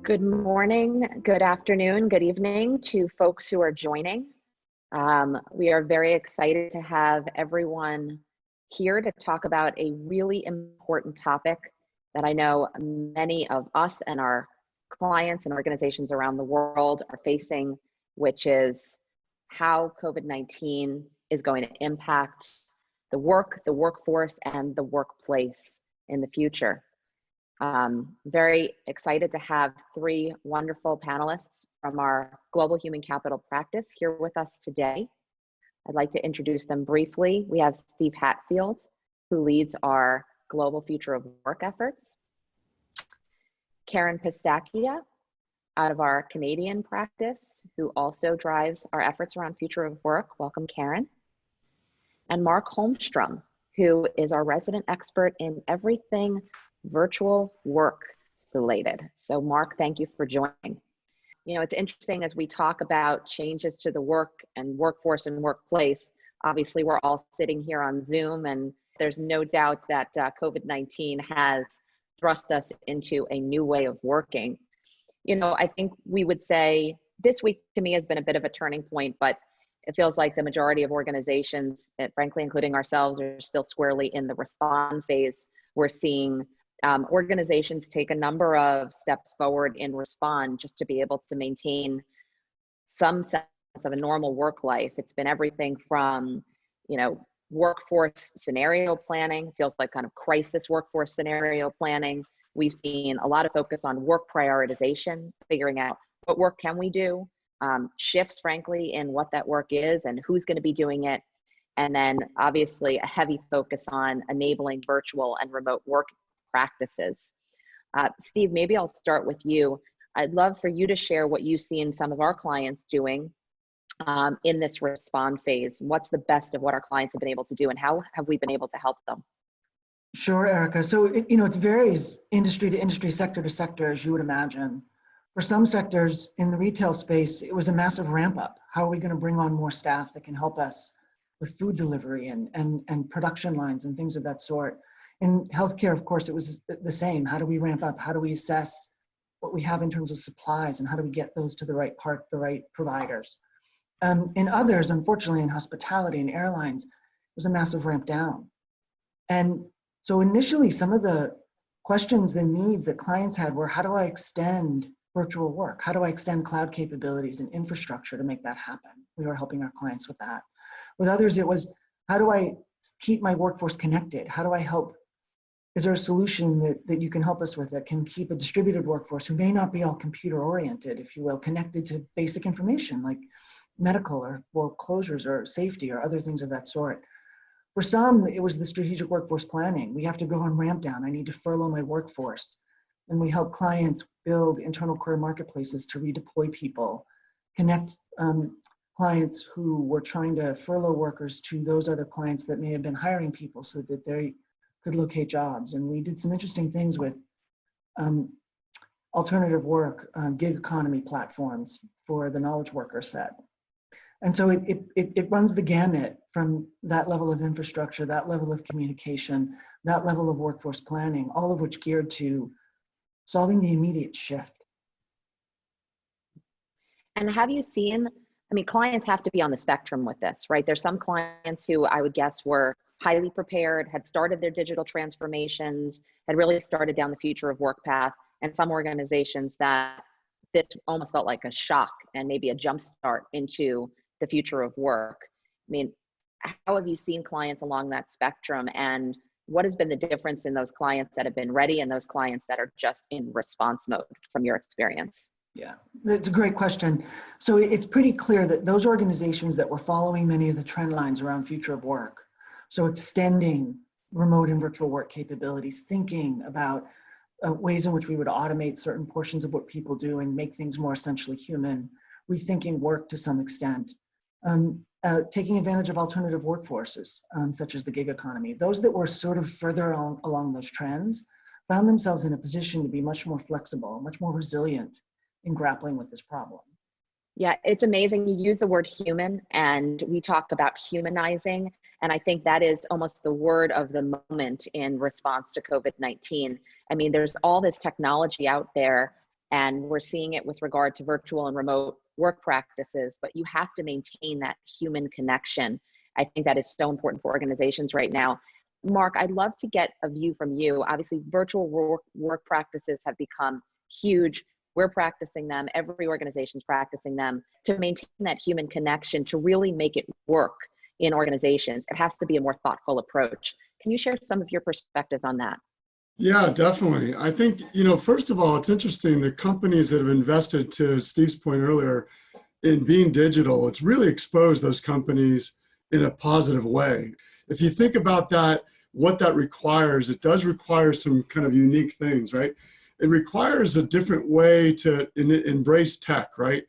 Good morning, good afternoon, good evening to folks who are joining. We are very excited to have everyone here to talk about a really important topic that I know many of us and our clients and organizations around the world are facing, which is how COVID-19 is going to impact the workforce, and the workplace in the future. Very excited to have three wonderful panelists from our global human capital practice here with us today. I'd like to introduce them briefly. We have Steve Hatfield, who leads our global future of work efforts. Karen Pistakia, out of our Canadian practice, who also drives our efforts around future of work. Welcome, Karen. And Mark Holmstrom, who is our resident expert in everything virtual work related. So Mark, thank you for joining. You know, it's interesting as we talk about changes to the work and workforce and workplace. Obviously, we're all sitting here on Zoom, and there's no doubt that COVID-19 has thrust us into a new way of working. You know, I think we would say this week to me has been a bit of a turning point, but it feels like the majority of organizations, frankly, including ourselves, are still squarely in the respond phase. We're seeing organizations take a number of steps forward in respond just to be able to maintain some sense of a normal work life. It's been everything from, you know, workforce scenario planning, feels like kind of crisis workforce scenario planning. We've seen a lot of focus on work prioritization, figuring out what work can we do, shifts, frankly, in what that work is and who's going to be doing it. And then obviously a heavy focus on enabling virtual and remote work practices. Steve, maybe I'll start with you. I'd love for you to share what you see in some of our clients doing in this respond phase. What's the best of what our clients have been able to do, and how have we been able to help them? Sure, Erica. So, it varies industry to industry, sector to sector, as you would imagine. For some sectors in the retail space, it was a massive ramp up. How are we going to bring on more staff that can help us with food delivery and production lines and things of that sort? In healthcare, of course, it was the same. How do we ramp up? How do we assess what we have in terms of supplies, and how do we get those to the right providers? In others, unfortunately, in hospitality and airlines, it was a massive ramp down. And so initially, some of the questions, the needs that clients had were, how do I extend virtual work? How do I extend cloud capabilities and infrastructure to make that happen? We were helping our clients with that. With others, it was, how do I keep my workforce connected? How do I help? Is there a solution that you can help us with that can keep a distributed workforce who may not be all computer oriented, if you will, connected to basic information like medical or closures or safety or other things of that sort? For some, it was the strategic workforce planning. We have to go on ramp down. I need to furlough my workforce. And we help clients build internal career marketplaces to redeploy people, connect clients who were trying to furlough workers to those other clients that may have been hiring people so that they could locate jobs. And we did some interesting things with alternative work, gig economy platforms for the knowledge worker set. And so it runs the gamut from that level of infrastructure, that level of communication, that level of workforce planning, all of which geared to solving the immediate shift. And have you seen, I mean, clients have to be on the spectrum with this, right? There's some clients who I would guess were highly prepared, had started their digital transformations, had really started down the future of work path, and some organizations that this almost felt like a shock and maybe a jump start into the future of work. I mean, how have you seen clients along that spectrum, and what has been the difference in those clients that have been ready and those clients that are just in response mode from your experience? Yeah, that's a great question. So it's pretty clear that those organizations that were following many of the trend lines around future of work, so extending remote and virtual work capabilities, thinking about ways in which we would automate certain portions of what people do and make things more essentially human, rethinking work to some extent, taking advantage of alternative workforces, such as the gig economy. Those that were sort of further along those trends found themselves in a position to be much more flexible, much more resilient in grappling with this problem. Yeah, it's amazing. You use the word human, and we talk about humanizing. And I think that is almost the word of the moment in response to COVID-19. I mean, there's all this technology out there And we're seeing it with regard to virtual and remote work practices, but you have to maintain that human connection. I think that is so important for organizations right now. Mark, I'd love to get a view from you. Obviously, virtual work practices have become huge. We're practicing them. Every organization's practicing them to maintain that human connection, to really make it work in organizations. It has to be a more thoughtful approach. Can you share some of your perspectives on that? Yeah, definitely. I think, first of all, it's interesting, the companies that have invested, to Steve's point earlier, in being digital, it's really exposed those companies in a positive way. If you think about that, what that requires, it does require some kind of unique things, right? It requires a different way to embrace tech, right?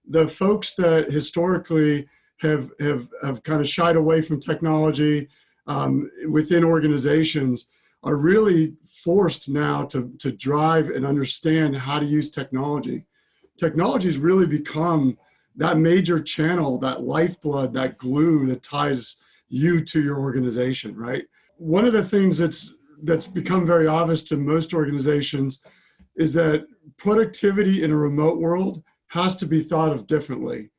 The folks that historically have kind of shied away from technology within organizations are really forced now to drive and understand how to use technology. Technology has really become that major channel, that lifeblood, that glue that ties you to your organization, right? One of the things that's become very obvious to most organizations is that productivity in a remote world has to be thought of differently.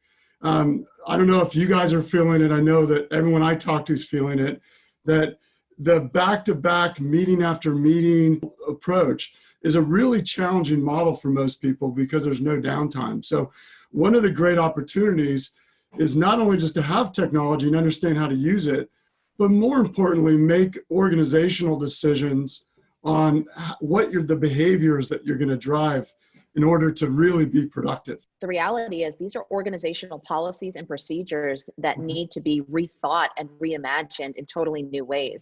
I don't know if you guys are feeling it. I know that everyone I talk to is feeling it, that the back-to-back meeting after meeting approach is a really challenging model for most people because there's no downtime. So one of the great opportunities is not only just to have technology and understand how to use it, but more importantly, make organizational decisions on what the behaviors that you're going to drive in order to really be productive. The reality is these are organizational policies and procedures that need to be rethought and reimagined in totally new ways,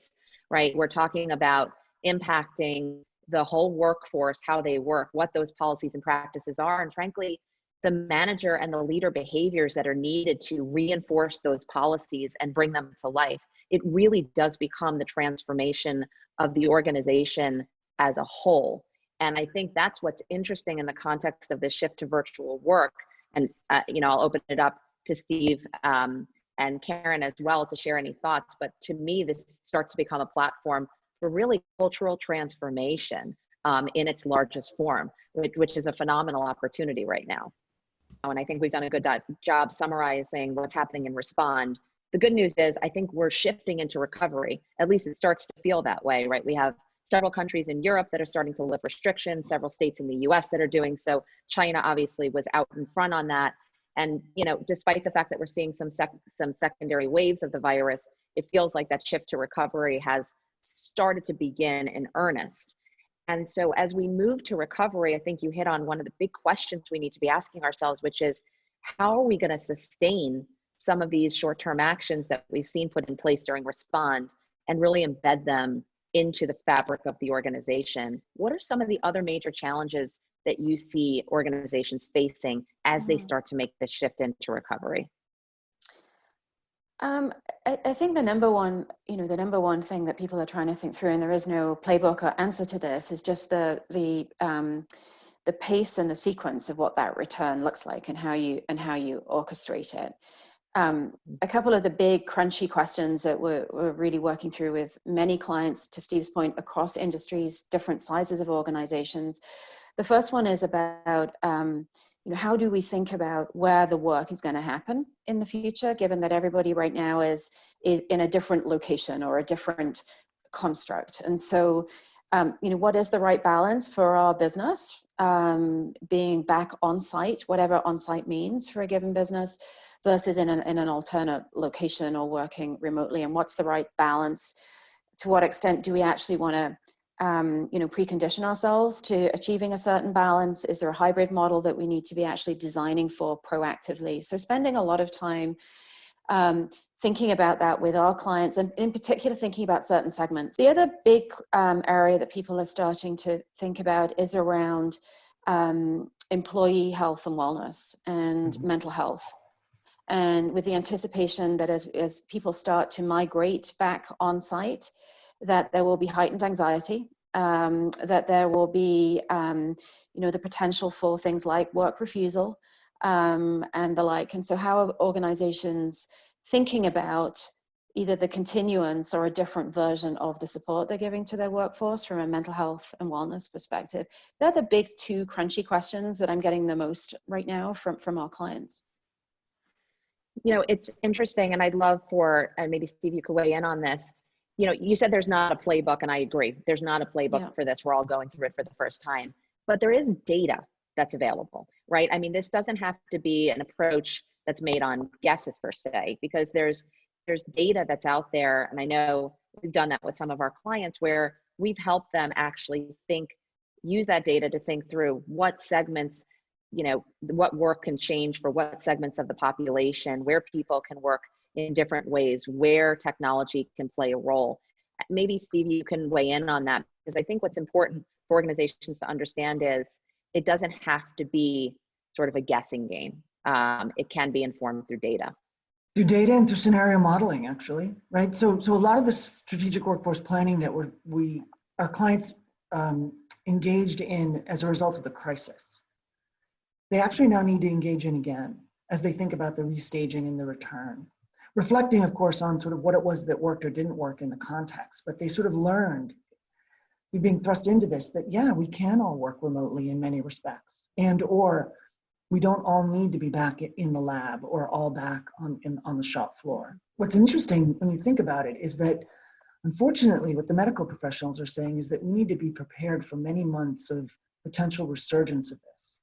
right? We're talking about impacting the whole workforce, how they work, what those policies and practices are, and frankly, the manager and the leader behaviors that are needed to reinforce those policies and bring them to life. It really does become the transformation of the organization as a whole. And I think that's what's interesting in the context of this shift to virtual work. And, I'll open it up to Steve and Karen as well to share any thoughts. But to me, this starts to become a platform for really cultural transformation in its largest form, which is a phenomenal opportunity right now. And I think we've done a good job summarizing what's happening in Respond. The good news is I think we're shifting into recovery. At least it starts to feel that way, right? We have several countries in Europe that are starting to lift restrictions, several states in the US that are doing so. China obviously was out in front on that. And, despite the fact that we're seeing some secondary waves of the virus, it feels like that shift to recovery has started to begin in earnest. And so as we move to recovery, I think you hit on one of the big questions we need to be asking ourselves, which is how are we going to sustain some of these short-term actions that we've seen put in place during Respond and really embed them into the fabric of the organization? What are some of the other major challenges that you see organizations facing as they start to make the shift into recovery? I think the number one thing that people are trying to think through, and there is no playbook or answer to this, is just the pace and the sequence of what that return looks like and how you orchestrate it. A couple of the big crunchy questions that we're really working through with many clients, to Steve's point, across industries, different sizes of organizations. The first one is about how do we think about where the work is going to happen in the future, given that everybody right now is in a different location or a different construct. And so, what is the right balance for our business, being back on site, whatever on site means for a given business, versus in an alternate location or working remotely? And what's the right balance? To what extent do we actually want to precondition ourselves to achieving a certain balance? Is there a hybrid model that we need to be actually designing for proactively? So spending a lot of time thinking about that with our clients, and in particular thinking about certain segments. The other big area that people are starting to think about is around employee health and wellness and mental health. And with the anticipation that as people start to migrate back on site, that there will be heightened anxiety, that there will be, the potential for things like work refusal and the like. And so how are organizations thinking about either the continuance or a different version of the support they're giving to their workforce from a mental health and wellness perspective. They're the big two crunchy questions that I'm getting the most right now from our clients. You know, it's interesting, and I'd love for, and maybe Steve, you could weigh in on this. You know, you said there's not a playbook, and I agree. There's not a playbook for this. We're all going through it for the first time, but there is data that's available, right? I mean, this doesn't have to be an approach that's made on guesses per se, because there's data that's out there. And I know we've done that with some of our clients where we've helped them actually use that data to think through what segments, you know, what work can change for what segments of the population, where people can work in different ways, where technology can play a role. Maybe Steve, you can weigh in on that, because I think what's important for organizations to understand is it doesn't have to be sort of a guessing game. It can be informed through data. Through data and through scenario modeling, actually, right? So a lot of the strategic workforce planning that our clients engaged in as a result of the crisis, they actually now need to engage in again as they think about the restaging and the return. Reflecting, of course, on sort of what it was that worked or didn't work in the context, but they sort of learned, we're being thrust into this, that yeah, we can all work remotely in many respects, and or we don't all need to be back in the lab or all back on the shop floor. What's interesting when you think about it is that, unfortunately, what the medical professionals are saying is that we need to be prepared for many months of potential resurgence of this.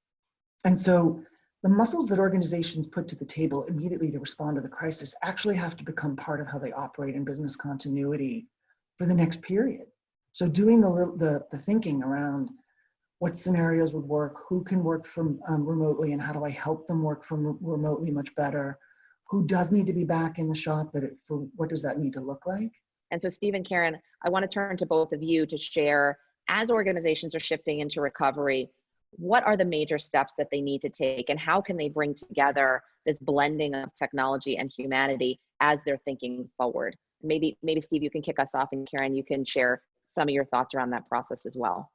And so the muscles that organizations put to the table immediately to respond to the crisis actually have to become part of how they operate in business continuity for the next period. So doing the thinking around what scenarios would work, who can work from remotely, and how do I help them work from remotely much better? Who does need to be back in the shop, but for what does that need to look like? And so Steve and Karen, I want to turn to both of you to share, as organizations are shifting into recovery, what are the major steps that they need to take, and how can they bring together this blending of technology and humanity as they're thinking forward? Maybe Steve, you can kick us off, and Karen, you can share some of your thoughts around that process as well.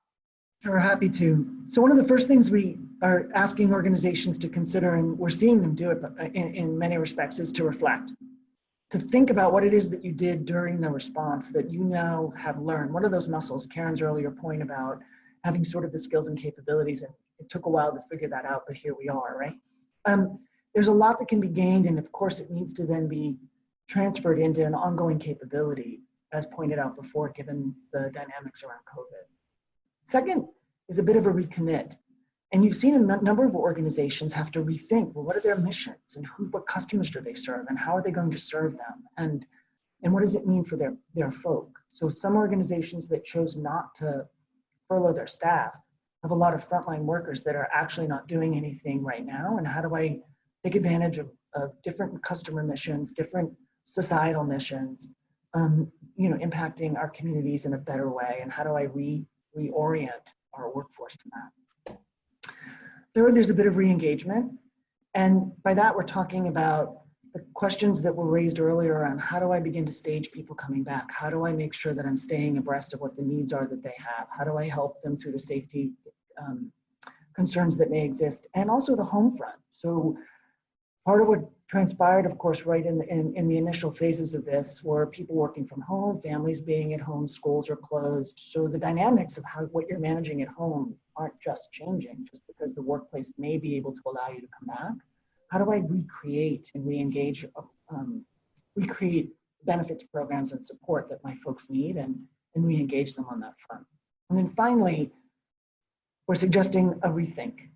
Sure, happy to. So one of the first things we are asking organizations to consider, and we're seeing them do it in many respects, is to reflect. To think about what it is that you did during the response that you now have learned. What are those muscles? Karen's earlier point about having sort of the skills and capabilities, and it took a while to figure that out, but here we are, right? There's a lot that can be gained, and of course it needs to then be transferred into an ongoing capability, as pointed out before, given the dynamics around COVID. Second is a bit of a recommit. And you've seen a number of organizations have to rethink, well, what are their missions, and what customers do they serve, and how are they going to serve them? And what does it mean for their folk? So some organizations that chose not to furlough their staff have a lot of frontline workers that are actually not doing anything right now. And how do I take advantage of different customer missions, different societal missions, impacting our communities in a better way? And how do I reorient our workforce to that? Third, there's a bit of re-engagement. And by that, we're talking about the questions that were raised earlier around how do I begin to stage people coming back? How do I make sure that I'm staying abreast of what the needs are that they have? How do I help them through the safety concerns that may exist? And also the home front. So part of what transpired, of course, right in the initial phases of this were people working from home, families being at home, schools are closed. So the dynamics of what you're managing at home aren't just changing just because the workplace may be able to allow you to come back. How do I recreate and re-engage, recreate benefits programs and support that my folks need and re-engage them on that front? And then finally, we're suggesting a rethink.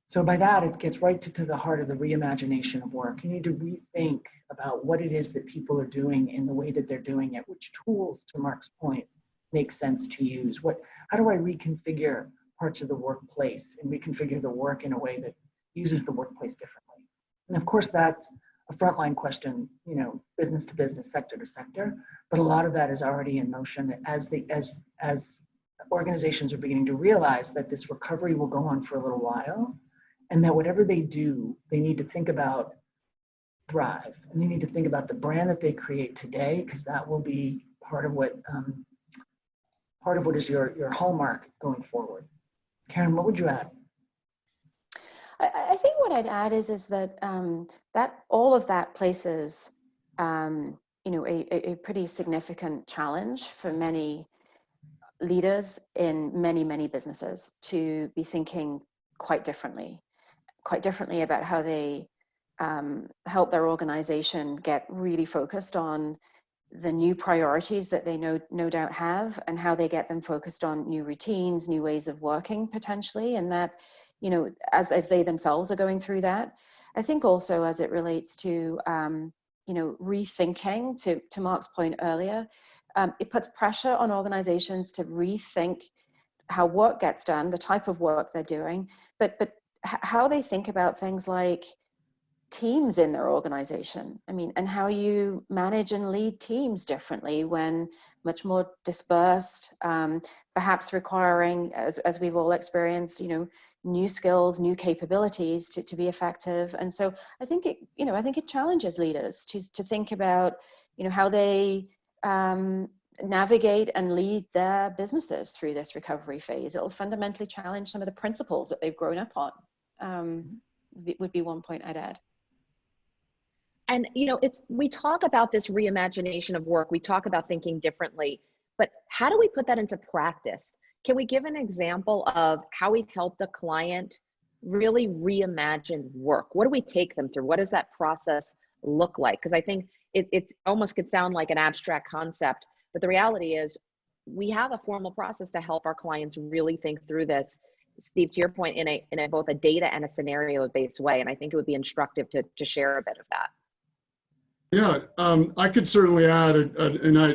So by that, it gets right to the heart of the reimagination of work. You need to rethink about what it is that people are doing in the way that they're doing it, which tools, to Mark's point, make sense to use. How do I reconfigure parts of the workplace and reconfigure the work in a way that uses the workplace differently? And of course, that's a frontline question, business to business, sector to sector, but a lot of that is already in motion as organizations are beginning to realize that this recovery will go on for a little while, and that whatever they do, they need to think about Thrive, and they need to think about the brand that they create today, because that will be part of what is your hallmark going forward. Karen, what would you add? I think what I'd add is that that all of that places a pretty significant challenge for many leaders in many businesses to be thinking quite differently about how they help their organization get really focused on the new priorities that they no doubt have, and how they get them focused on new routines, new ways of working potentially, and that, as they themselves are going through that. I think also as it relates to, rethinking, to Mark's point earlier, it puts pressure on organizations to rethink how work gets done, the type of work they're doing, but how they think about things like teams in their organization. I mean, and how you manage and lead teams differently when much more dispersed, perhaps requiring, as we've all experienced, new skills, new capabilities to be effective. And so I think it challenges leaders to think about, how they navigate and lead their businesses through this recovery phase. It'll fundamentally challenge some of the principles that they've grown up on. Would be one point I'd add. And, we talk about this reimagination of work. We talk about thinking differently, but how do we put that into practice? Can we give an example of how we've helped a client really reimagine work? What do we take them through? What does that process look like? Because I think it almost could sound like an abstract concept, but the reality is we have a formal process to help our clients really think through this, Steve, to your point, in a both a data and a scenario-based way. And I think it would be instructive to share a bit of that. Yeah, I could certainly add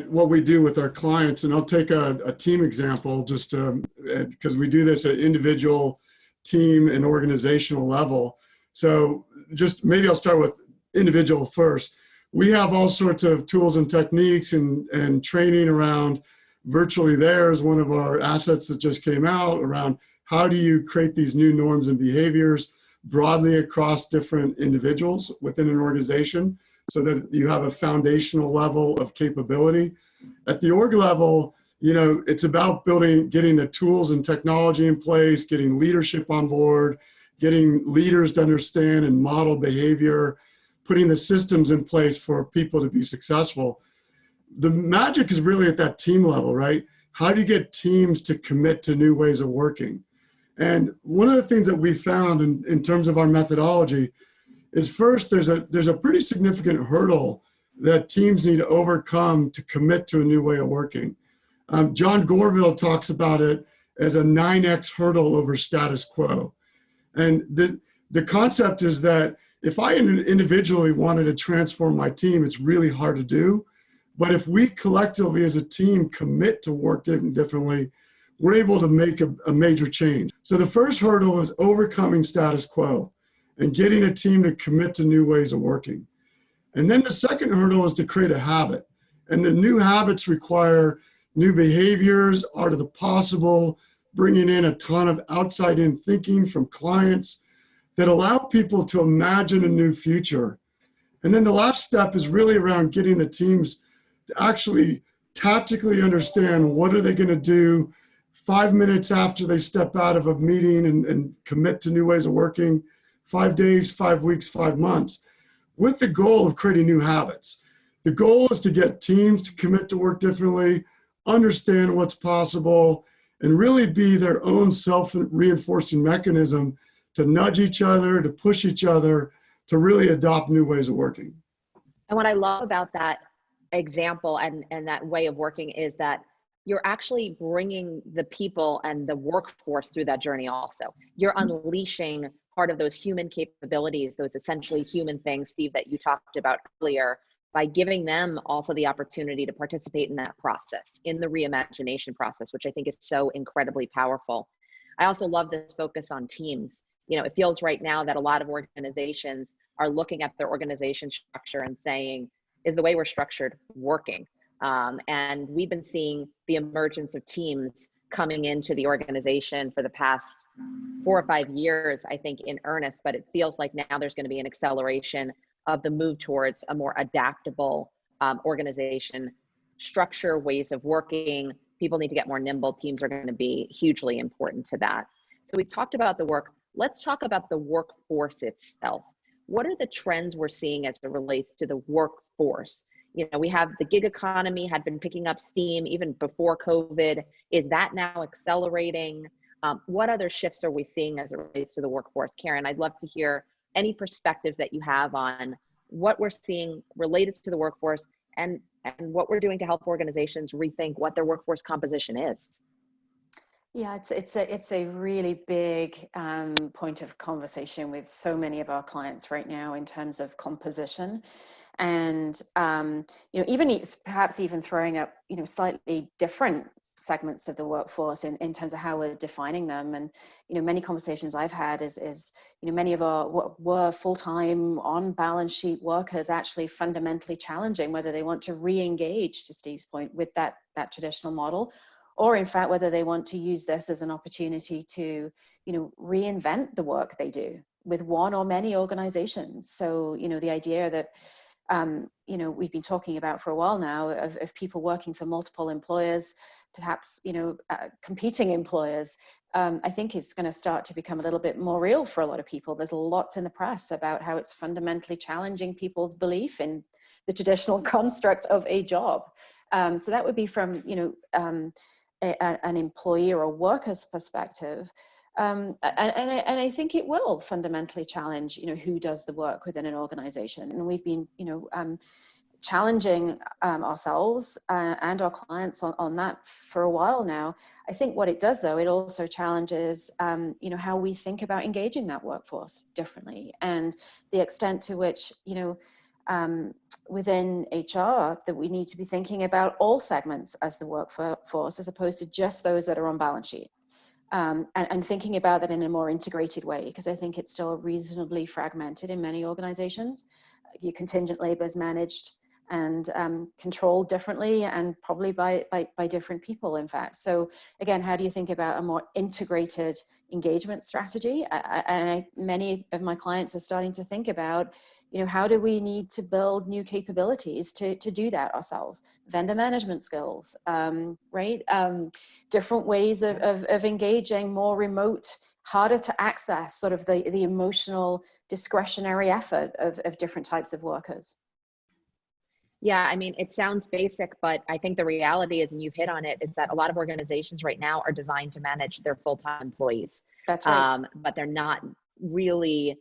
what we do with our clients, and I'll take a team example just because we do this at individual, team, and organizational level. So just maybe I'll start with individual first. We have all sorts of tools and techniques and training around Virtually There is one of our assets that just came out around how do you create these new norms and behaviors broadly across different individuals within an organization, so that you have a foundational level of capability. At the org level, it's about getting the tools and technology in place, getting leadership on board, getting leaders to understand and model behavior, putting the systems in place for people to be successful. The magic is really at that team level, right? How do you get teams to commit to new ways of working? And one of the things that we found in terms of our methodology is first, there's a pretty significant hurdle that teams need to overcome to commit to a new way of working. John Gorville talks about it as a 9x hurdle over status quo. And the concept is that if I individually wanted to transform my team, it's really hard to do. But if we collectively as a team commit to work differently, we're able to make a major change. So the first hurdle is overcoming status quo and getting a team to commit to new ways of working. And then the second hurdle is to create a habit. And the new habits require new behaviors, art of the possible, bringing in a ton of outside-in thinking from clients that allow people to imagine a new future. And then the last step is really around getting the teams to actually tactically understand what are they going to do 5 minutes after they step out of a meeting and commit to new ways of working, 5 days, 5 weeks, 5 months, with the goal of creating new habits. The goal is to get teams to commit to work differently, understand what's possible, and really be their own self-reinforcing mechanism to nudge each other, to push each other, to really adopt new ways of working. And what I love about that example and that way of working is that you're actually bringing the people and the workforce through that journey also. You're unleashing part of those human capabilities, those essentially human things, Steve, that you talked about earlier, by giving them also the opportunity to participate in that process, in the reimagination process, which I think is so incredibly powerful. I also love this focus on teams. It feels right now that a lot of organizations are looking at their organization structure and saying, is the way we're structured working? And we've been seeing the emergence of teams coming into the organization for the past 4 or 5 years, I think, in earnest, but it feels like now there's going to be an acceleration of the move towards a more adaptable organization structure, ways of working. People need to get more nimble. Teams are going to be hugely important to that. So we talked about the work. Let's talk about the workforce itself. What are the trends we're seeing as it relates to the workforce? You know, we have the gig economy had been picking up steam even before COVID. Is that now accelerating? What other shifts are we seeing as it relates to the workforce? Karen, I'd love to hear any perspectives that you have on what we're seeing related to the workforce and what we're doing to help organizations rethink what their workforce composition is. Yeah, it's a really big point of conversation with so many of our clients right now in terms of composition, and you know, even perhaps even throwing up, you know, slightly different segments of the workforce in terms of how we're defining them. And you know, many conversations I've had is you know, many of our what were full-time on balance sheet workers actually fundamentally challenging whether they want to re-engage, to Steve's point, with that traditional model, or in fact whether they want to use this as an opportunity to, you know, reinvent the work they do with one or many organizations. So you know, the idea that you know, we've been talking about for a while now of people working for multiple employers, perhaps, you know, competing employers, I think is going to start to become a little bit more real for a lot of people. There's lots in the press about how it's fundamentally challenging people's belief in the traditional construct of a job. So that would be from, you know, an employee or a worker's perspective. And I think it will fundamentally challenge, you know, who does the work within an organization. And we've been, you know, challenging ourselves and our clients on that for a while now. I think what it does, though, it also challenges, you know, how we think about engaging that workforce differently, and the extent to which, you know, within HR, that we need to be thinking about all segments as the workforce, as opposed to just those that are on balance sheet. And thinking about that in a more integrated way, because I think it's still reasonably fragmented in many organizations. Your contingent labor is managed and controlled differently, and probably by different people, in fact. So again, how do you think about a more integrated engagement strategy? Many of my clients are starting to think about, you know, how do we need to build new capabilities to do that ourselves? Vendor management skills, right? Different ways of engaging, more remote, harder to access, sort of the emotional discretionary effort of different types of workers. Yeah, I mean, it sounds basic, but I think the reality is, and you've hit on it, is that a lot of organizations right now are designed to manage their full-time employees. That's right. But they're not really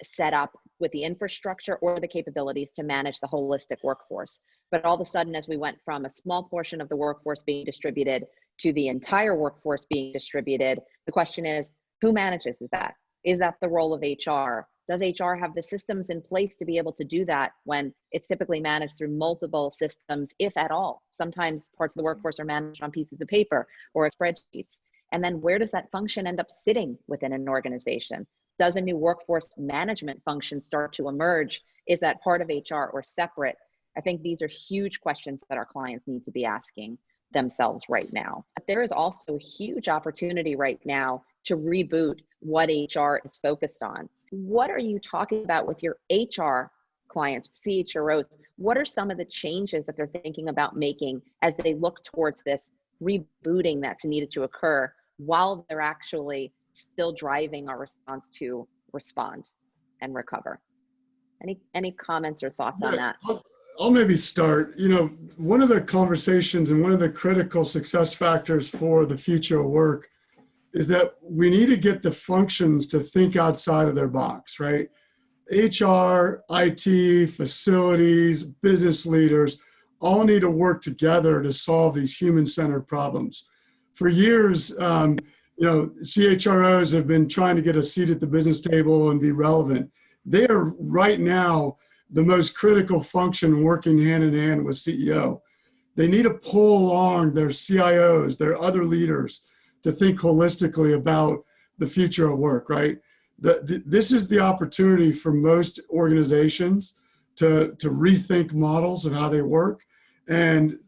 set up with the infrastructure or the capabilities to manage the holistic workforce. But all of a sudden, as we went from a small portion of the workforce being distributed to the entire workforce being distributed, the question is, who manages that? Is that the role of HR? Does HR have the systems in place to be able to do that when it's typically managed through multiple systems, if at all? Sometimes parts of the workforce are managed on pieces of paper or spreadsheets. And then where does that function end up sitting within an organization? Does a new workforce management function start to emerge? Is that part of HR or separate? I think these are huge questions that our clients need to be asking themselves right now. But there is also a huge opportunity right now to reboot what HR is focused on. What are you talking about with your HR clients, CHROs? What are some of the changes that they're thinking about making as they look towards this rebooting that's needed to occur while they're actually still driving our response to respond and recover? Any comments or thoughts on that? I'll maybe start. You know, one of the conversations and one of the critical success factors for the future of work is that we need to get the functions to think outside of their box, right? HR, IT, facilities, business leaders all need to work together to solve these human-centered problems. For years, you know, CHROs have been trying to get a seat at the business table and be relevant. They are right now the most critical function working hand in hand with CEO. They need to pull along their CIOs, their other leaders, to think holistically about the future of work, right? This is the opportunity for most organizations to rethink models of how they work. And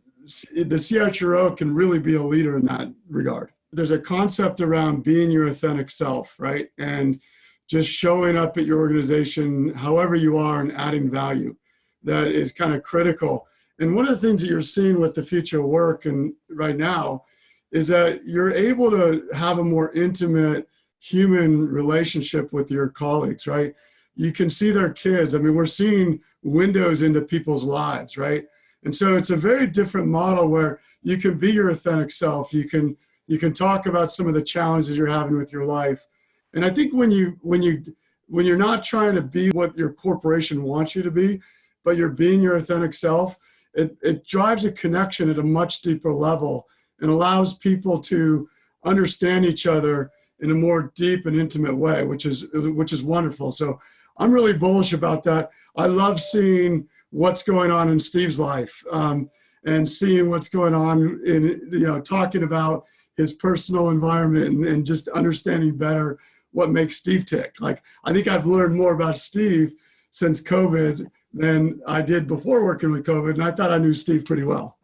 the CHRO can really be a leader in that regard. There's a concept around being your authentic self, right? And just showing up at your organization, however you are, and adding value. That is kind of critical. And one of the things that you're seeing with the future of work and right now is that you're able to have a more intimate human relationship with your colleagues, right? you can see their kids. I mean, we're seeing windows into people's lives, right? And so it's a very different model where you can be your authentic self. You can talk about some of the challenges you're having with your life. And I think when you're not trying to be what your corporation wants you to be, but you're being your authentic self, it drives a connection at a much deeper level and allows people to understand each other in a more deep and intimate way, which is wonderful. So I'm really bullish about that. I love seeing what's going on in Steve's life, and seeing what's going on in, talking about his personal environment and just understanding better what makes Steve tick. Like, I think I've learned more about Steve since COVID than I did before working with COVID, and I thought I knew Steve pretty well.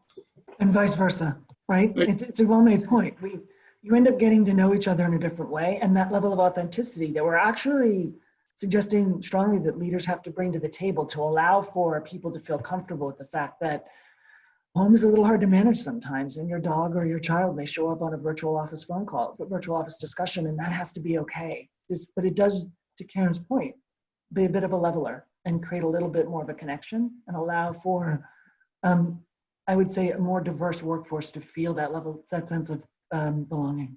And vice versa, right? It's a well-made point. You end up getting to know each other in a different way, and that level of authenticity that we're actually suggesting strongly that leaders have to bring to the table to allow for people to feel comfortable with the fact that home is a little hard to manage sometimes, and your dog or your child may show up on a virtual office phone call, a virtual office discussion, and that has to be okay. But it does, to Karen's point, be a bit of a leveler and create a little bit more of a connection and allow for, I would say, a more diverse workforce to feel that sense of belonging.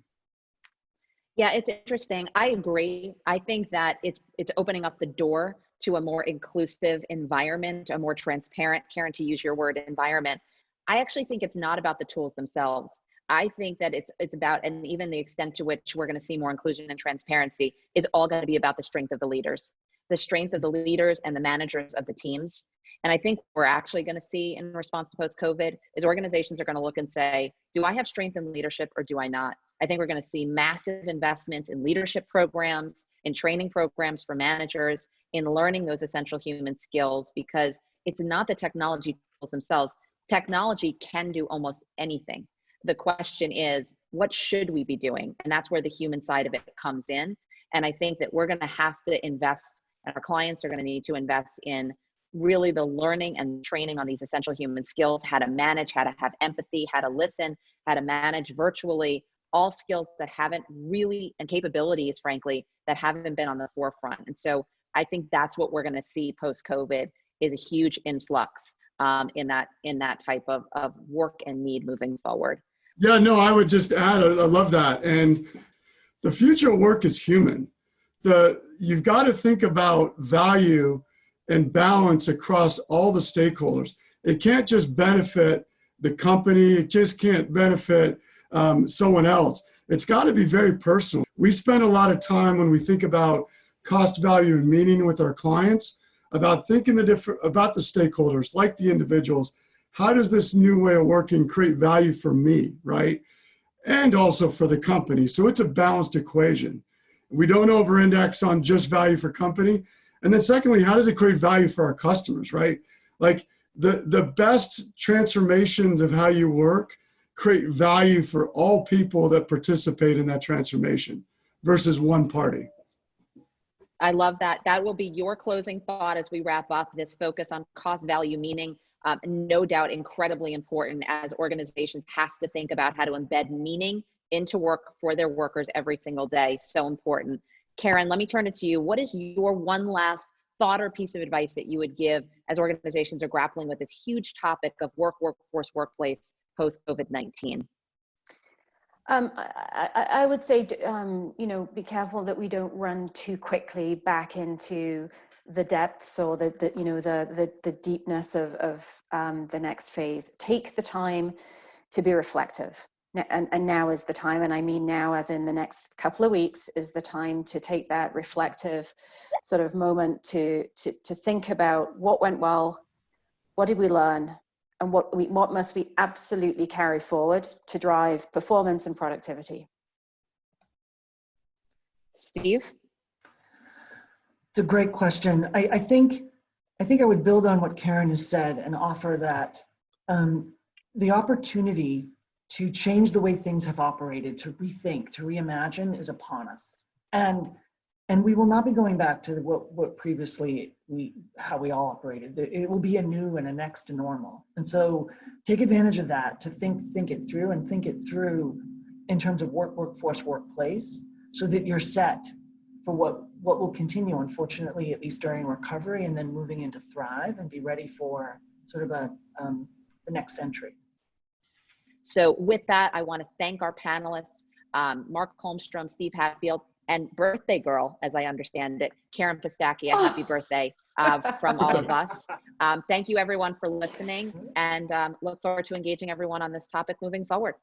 Yeah, it's interesting. I agree. I think that it's opening up the door to a more inclusive environment, a more transparent, Karen, to use your word, environment. I actually think it's not about the tools themselves. I think that it's about, and even the extent to which we're going to see more inclusion and transparency is all going to be about the strength of the leaders and the managers of the teams. And I think we're actually going to see in response to post-COVID is organizations are going to look and say, do I have strength in leadership or do I not? I think we're going to see massive investments in leadership programs, in training programs for managers, in learning those essential human skills, because it's not the technology tools themselves. Technology can do almost anything. The question is, what should we be doing? And that's where the human side of it comes in. And I think that we're going to have to invest, and our clients are going to need to invest in really the learning and training on these essential human skills, how to manage, how to have empathy, how to listen, how to manage virtually, all skills that haven't really, and capabilities, frankly, that haven't been on the forefront. And so I think that's what we're going to see post-COVID is a huge influx in that type of work and need moving forward. Yeah, no, I would just add, I love that. And the future of work is human. You've got to think about value and balance across all the stakeholders. It can't just benefit the company. It just can't benefit someone else. It's got to be very personal. We spend a lot of time when we think about cost, value, and meaning with our clients about thinking about the stakeholders, like the individuals. How does this new way of working create value for me, right? And also for the company. So it's a balanced equation. We don't over-index on just value for company. And then secondly, how does it create value for our customers, right? Like the best transformations of how you work create value for all people that participate in that transformation versus one party. I love that. That will be your closing thought as we wrap up this focus on cost, value, meaning. No doubt incredibly important as organizations have to think about how to embed meaning into work for their workers every single day. So important. Karen, let me turn it to you. What is your one last thought or piece of advice that you would give as organizations are grappling with this huge topic of workforce, workplace post-COVID-19? I would say, be careful that we don't run too quickly back into the depths or the deepness of the next phase. Take the time to be reflective. And now is the time, and I mean now as in the next couple of weeks is the time to take that reflective sort of moment to think about what went well, what did we learn, and what must we absolutely carry forward to drive performance and productivity. Steve? It's a great question. I think I would build on what Karen has said and offer that the opportunity to change the way things have operated, to rethink, to reimagine is upon us. And we will not be going back to what previously how we all operated. It will be a new and a next to normal. And so take advantage of that to think it through and think it through in terms of workforce, workplace, so that you're set for what will continue, unfortunately, at least during recovery, and then moving into thrive and be ready for sort of the next century. So with that, I want to thank our panelists, Mark Holmstrom, Steve Hatfield, and birthday girl, as I understand it, Karen Pistachia. Happy birthday from all of us. Thank you everyone for listening, and look forward to engaging everyone on this topic moving forward.